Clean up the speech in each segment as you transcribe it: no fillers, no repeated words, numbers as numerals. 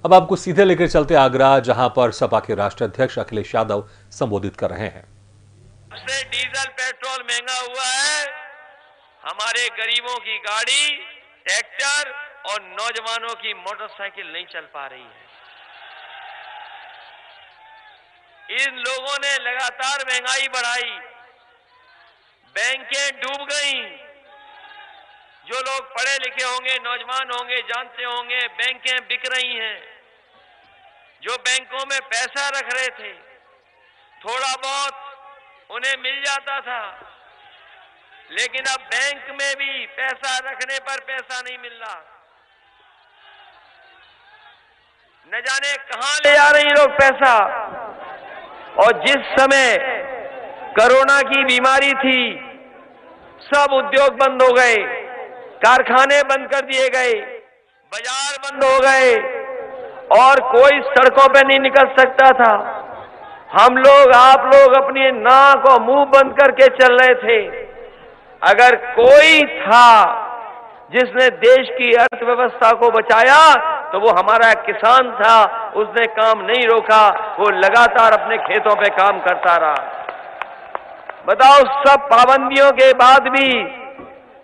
अब आपको सीधे लेकर चलते आगरा, जहां पर सपा के राष्ट्रीय अध्यक्ष अखिलेश यादव संबोधित कर रहे हैं। सबसे डीजल पेट्रोल महंगा हुआ है, हमारे गरीबों की गाड़ी, ट्रैक्टर और नौजवानों की मोटरसाइकिल नहीं चल पा रही है। इन लोगों ने लगातार महंगाई बढ़ाई, बैंकें डूब गईं। जो लोग पढ़े लिखे होंगे, नौजवान होंगे, जानते होंगे बैंकें बिक रही हैं। जो बैंकों में पैसा रख रहे थे, थोड़ा बहुत उन्हें मिल जाता था, लेकिन अब बैंक में भी पैसा रखने पर पैसा नहीं मिल रहा। न जाने कहां ले जा रहे हैं लोग पैसा। और जिस समय कोरोना की बीमारी थी, सब उद्योग बंद हो गए, कारखाने बंद कर दिए गए, बाजार बंद हो गए और कोई सड़कों पे नहीं निकल सकता था। हम लोग, आप लोग अपनी नाक और मुंह बंद करके चल रहे थे। अगर कोई था जिसने देश की अर्थव्यवस्था को बचाया तो वो हमारा किसान था। उसने काम नहीं रोका, वो लगातार अपने खेतों पे काम करता रहा। बताओ, सब पाबंदियों के बाद भी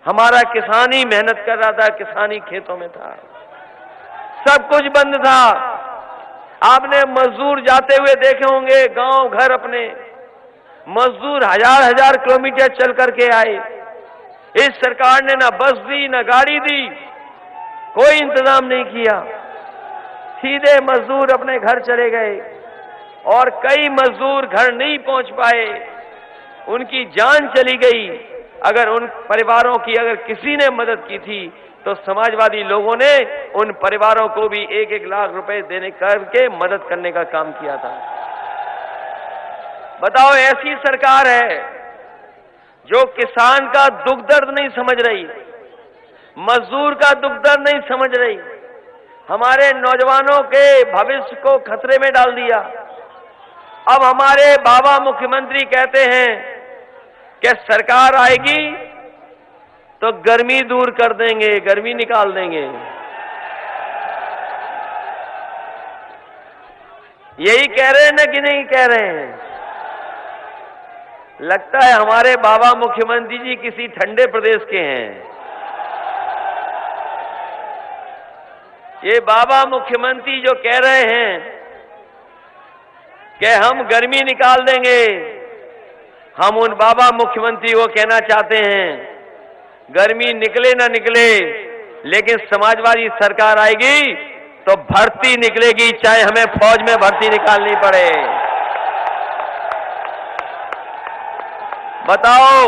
हमारा किसान ही मेहनत कर रहा था, किसान ही खेतों में था। सब कुछ बंद था। आपने मजदूर जाते हुए देखे होंगे, गांव घर अपने। मजदूर हजार हजार किलोमीटर चल करके आए। इस सरकार ने ना बस दी, ना गाड़ी दी, कोई इंतजाम नहीं किया। सीधे मजदूर अपने घर चले गए और कई मजदूर घर नहीं पहुंच पाए, उनकी जान चली गई। अगर उन परिवारों की अगर किसी ने मदद की थी तो समाजवादी लोगों ने उन परिवारों को भी 1-1 लाख रुपए देने करके मदद करने का काम किया था। बताओ, ऐसी सरकार है जो किसान का दुख दर्द नहीं समझ रही, मजदूर का दुख दर्द नहीं समझ रही, हमारे नौजवानों के भविष्य को खतरे में डाल दिया। अब हमारे बाबा मुख्यमंत्री कहते हैं कि सरकार आएगी तो गर्मी दूर कर देंगे, गर्मी निकाल देंगे। यही कह रहे हैं ना कि नहीं कह रहे हैं? लगता है हमारे बाबा मुख्यमंत्री जी किसी ठंडे प्रदेश के हैं। ये बाबा मुख्यमंत्री जो कह रहे हैं कि हम गर्मी निकाल देंगे, हम उन बाबा मुख्यमंत्री को कहना चाहते हैं, गर्मी निकले ना निकले, लेकिन समाजवादी सरकार आएगी तो भर्ती निकलेगी, चाहे हमें फौज में भर्ती निकालनी पड़े। बताओ,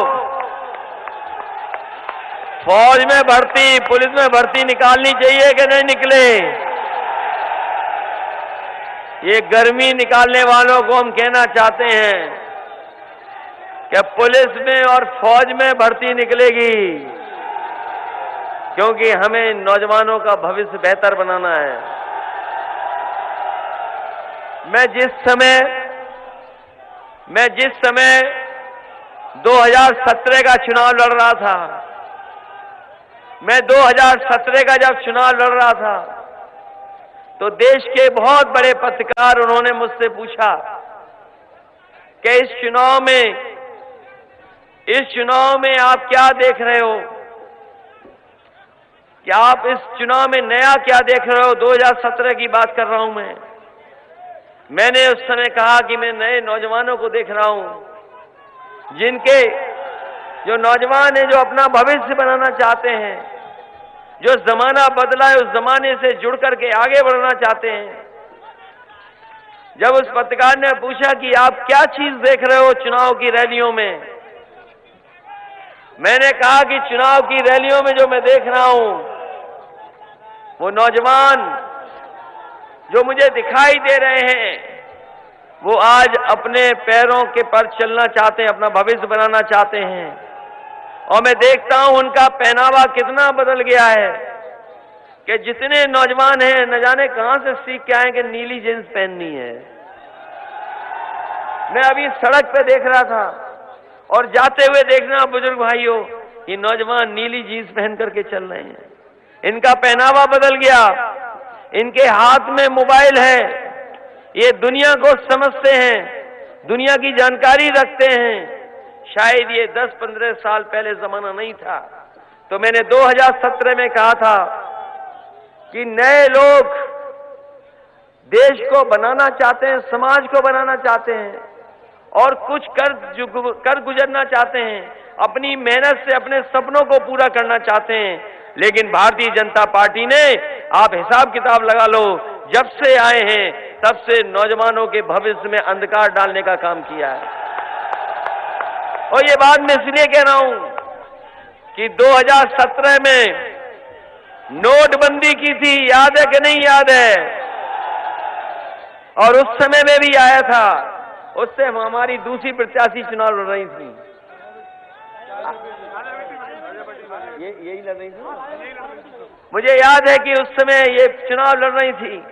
फौज में भर्ती, पुलिस में भर्ती निकालनी चाहिए कि नहीं निकले? ये गर्मी निकालने वालों को हम कहना चाहते हैं कि पुलिस में और फौज में भर्ती निकलेगी, क्योंकि हमें नौजवानों का भविष्य बेहतर बनाना है। मैं जिस समय 2017 का चुनाव लड़ रहा था, मैं 2017 का जब चुनाव लड़ रहा था तो देश के बहुत बड़े पत्रकार, उन्होंने मुझसे पूछा कि इस चुनाव में आप क्या देख रहे हो, क्या आप इस चुनाव में नया क्या देख रहे हो? 2017 की बात कर रहा हूं मैं। मैंने उस समय कहा कि मैं नए नौजवानों को देख रहा हूं, जो नौजवान हैं, जो अपना भविष्य बनाना चाहते हैं, जो जमाना बदला है उस जमाने से जुड़ करके आगे बढ़ना चाहते हैं। जब उस पत्रकार ने पूछा कि आप क्या चीज देख रहे हो चुनाव की रैलियों में, मैंने कहा कि चुनाव की रैलियों में जो मैं देख रहा हूं, वो नौजवान जो मुझे दिखाई दे रहे हैं, वो आज अपने पैरों के पर चलना चाहते हैं, अपना भविष्य बनाना चाहते हैं। और मैं देखता हूं उनका पहनावा कितना बदल गया है कि जितने नौजवान हैं, न जाने कहां से सीख के आए कि नीली जींस पहननी है। मैं अभी सड़क पे देख रहा था और जाते हुए देखना बुजुर्ग भाइयों, ये नौजवान नीली जींस पहन करके चल रहे हैं। इनका पहनावा बदल गया। इनके हाथ में मोबाइल है, ये दुनिया को समझते हैं, दुनिया की जानकारी रखते हैं। शायद ये 10-15 साल पहले जमाना नहीं था। तो मैंने 2017 में कहा था कि नए लोग देश को बनाना चाहते हैं, समाज को बनाना चाहते हैं और कुछ कर गुजरना चाहते हैं, अपनी मेहनत से अपने सपनों को पूरा करना चाहते हैं। लेकिन भारतीय जनता पार्टी ने, आप हिसाब किताब लगा लो, जब से आए हैं तब से नौजवानों के भविष्य में अंधकार डालने का काम किया है। और ये बात मैं इसलिए कह रहा हूं कि 2017 में नोटबंदी की थी, याद है कि नहीं याद है? और उस समय में भी आया था, उससे हमारी दूसरी प्रत्याशी चुनाव लड़ रही थी। यही लड़ रही थी। मुझे याद है कि उस समय ये चुनाव लड़ रही थी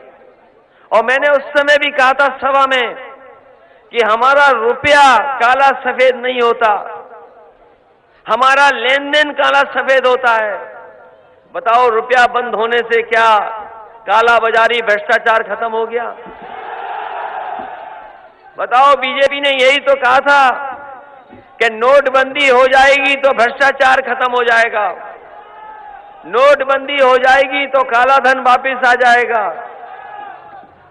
और मैंने उस समय भी कहा था सभा में कि हमारा रुपया काला सफेद नहीं होता, हमारा लेन देन काला सफेद होता है। बताओ, रुपया बंद होने से क्या काला बाजारी भ्रष्टाचार खत्म हो गया? बताओ, बीजेपी ने यही तो कहा था कि नोटबंदी हो जाएगी तो भ्रष्टाचार खत्म हो जाएगा, नोटबंदी हो जाएगी तो काला धन वापस आ जाएगा,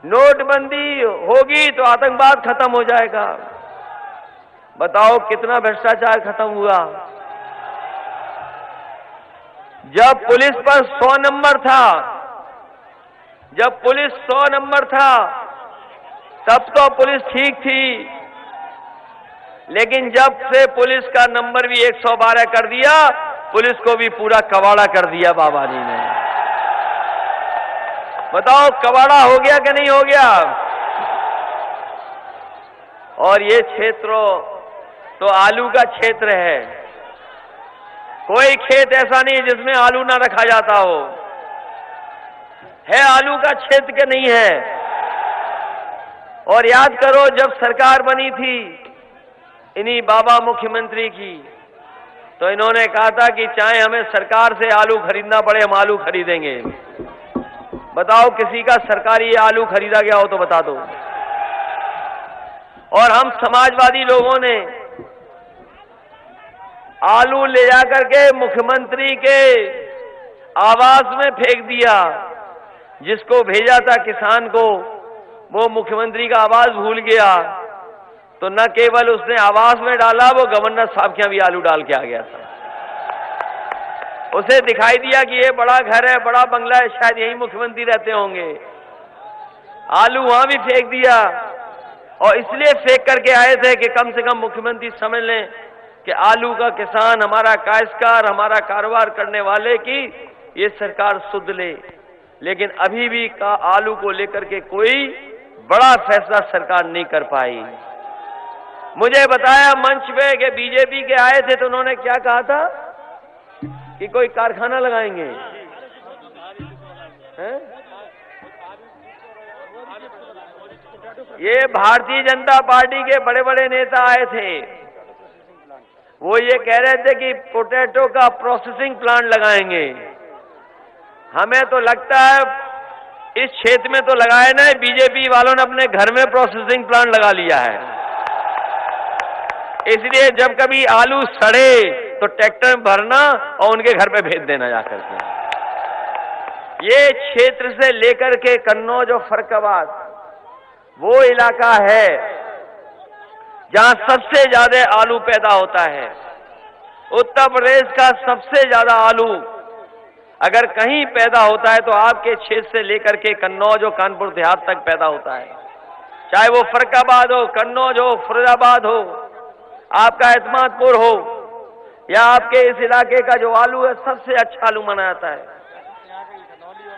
नोटबंदी होगी तो आतंकवाद खत्म हो जाएगा। बताओ कितना भ्रष्टाचार खत्म हुआ? जब पुलिस पर 100 नंबर था, जब पुलिस 100 नंबर था तब तो पुलिस ठीक थी, लेकिन जब से पुलिस का नंबर भी 112 कर दिया, पुलिस को भी पूरा कबाड़ा कर दिया बाबा जी ने। बताओ, कबाड़ा हो गया कि नहीं हो गया? और ये क्षेत्र तो आलू का क्षेत्र है, कोई खेत ऐसा नहीं जिसमें आलू ना रखा जाता हो, है आलू का क्षेत्र के नहीं है। और याद करो, जब सरकार बनी थी इन्हीं बाबा मुख्यमंत्री की, तो इन्होंने कहा था कि चाहे हमें सरकार से आलू खरीदना पड़े, हम आलू खरीदेंगे। बताओ, किसी का सरकारी आलू खरीदा गया हो तो बता दो। और हम समाजवादी लोगों ने आलू ले जाकर के मुख्यमंत्री के आवास में फेंक दिया। जिसको भेजा था किसान को, वो मुख्यमंत्री का आवास भूल गया, तो न केवल उसने आवास में डाला, वो गवर्नर साहब के यहां भी आलू डाल के आ गया था। उसे दिखाई दिया कि ये बड़ा घर है, बड़ा बंगला है, शायद यही मुख्यमंत्री रहते होंगे। आलू वहां भी फेंक दिया, और इसलिए फेंक करके आए थे कि कम से कम मुख्यमंत्री समझ लें कि आलू का किसान, हमारा काश्तकार, हमारा कारोबार करने वाले की ये सरकार सुध ले। लेकिन अभी भी आलू को लेकर के कोई बड़ा फैसला सरकार नहीं कर पाई। मुझे बताया मंच पे कि बीजेपी के आए थे तो उन्होंने क्या कहा था कि कोई कारखाना लगाएंगे, हैं? ये भारतीय जनता पार्टी के बड़े बड़े नेता आए थे, वो ये कह रहे थे कि पोटैटो का प्रोसेसिंग प्लांट लगाएंगे। हमें तो लगता है इस क्षेत्र में तो लगाए ना, बीजेपी वालों ने अपने घर में प्रोसेसिंग प्लांट लगा लिया है। इसलिए जब कभी आलू सड़े तो ट्रैक्टर में भरना और उनके घर पे भेज देना जाकर के। ये क्षेत्र से लेकर के कन्नौज और फर्रुखाबाद वो इलाका है जहां सबसे ज्यादा आलू पैदा होता है। उत्तर प्रदेश का सबसे ज्यादा आलू अगर कहीं पैदा होता है तो आपके क्षेत्र से लेकर के कन्नौज और कानपुर देहात तक पैदा होता है। चाहे वो फर्रुखाबाद हो, कन्नौज हो, फिरोजाबाद हो, आपका एतमादपुर हो, या आपके इस इलाके का जो आलू है सबसे अच्छा आलू माना जाता है।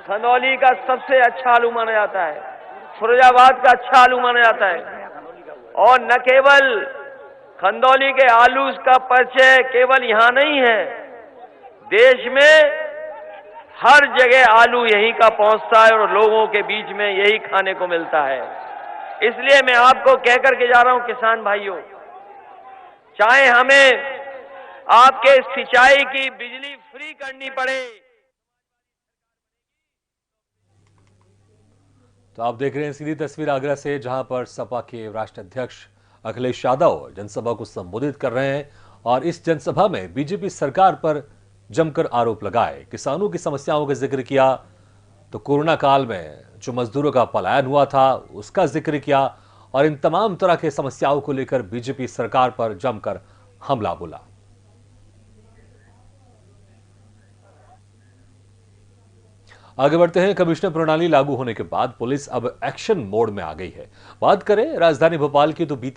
खंदौली का सबसे अच्छा आलू माना जाता है, फिरोजाबाद का अच्छा आलू माना जाता है। और न केवल खंदौली के आलू का परिचय केवल यहां नहीं है, देश में हर जगह आलू यहीं का पहुंचता है और लोगों के बीच में यही खाने को मिलता है। इसलिए मैं आपको कहकर के जा रहा हूं किसान भाइयों, चाहे हमें आपके सिंचाई की बिजली फ्री करनी पड़े, तो आप देख रहे हैं सीधी तस्वीर आगरा से, जहां पर सपा के राष्ट्रीय अध्यक्ष अखिलेश यादव जनसभा को संबोधित कर रहे हैं और इस जनसभा में बीजेपी सरकार पर जमकर आरोप लगाए, किसानों की समस्याओं का जिक्र किया, तो कोरोना काल में जो मजदूरों का पलायन हुआ था उसका जिक्र किया और इन तमाम तरह की समस्याओं को लेकर बीजेपी सरकार पर जमकर हमला बोला। आगे बढ़ते हैं। कमिश्नर प्रणाली लागू होने के बाद पुलिस अब एक्शन मोड में आ गई है। बात करें राजधानी भोपाल की, तो बीती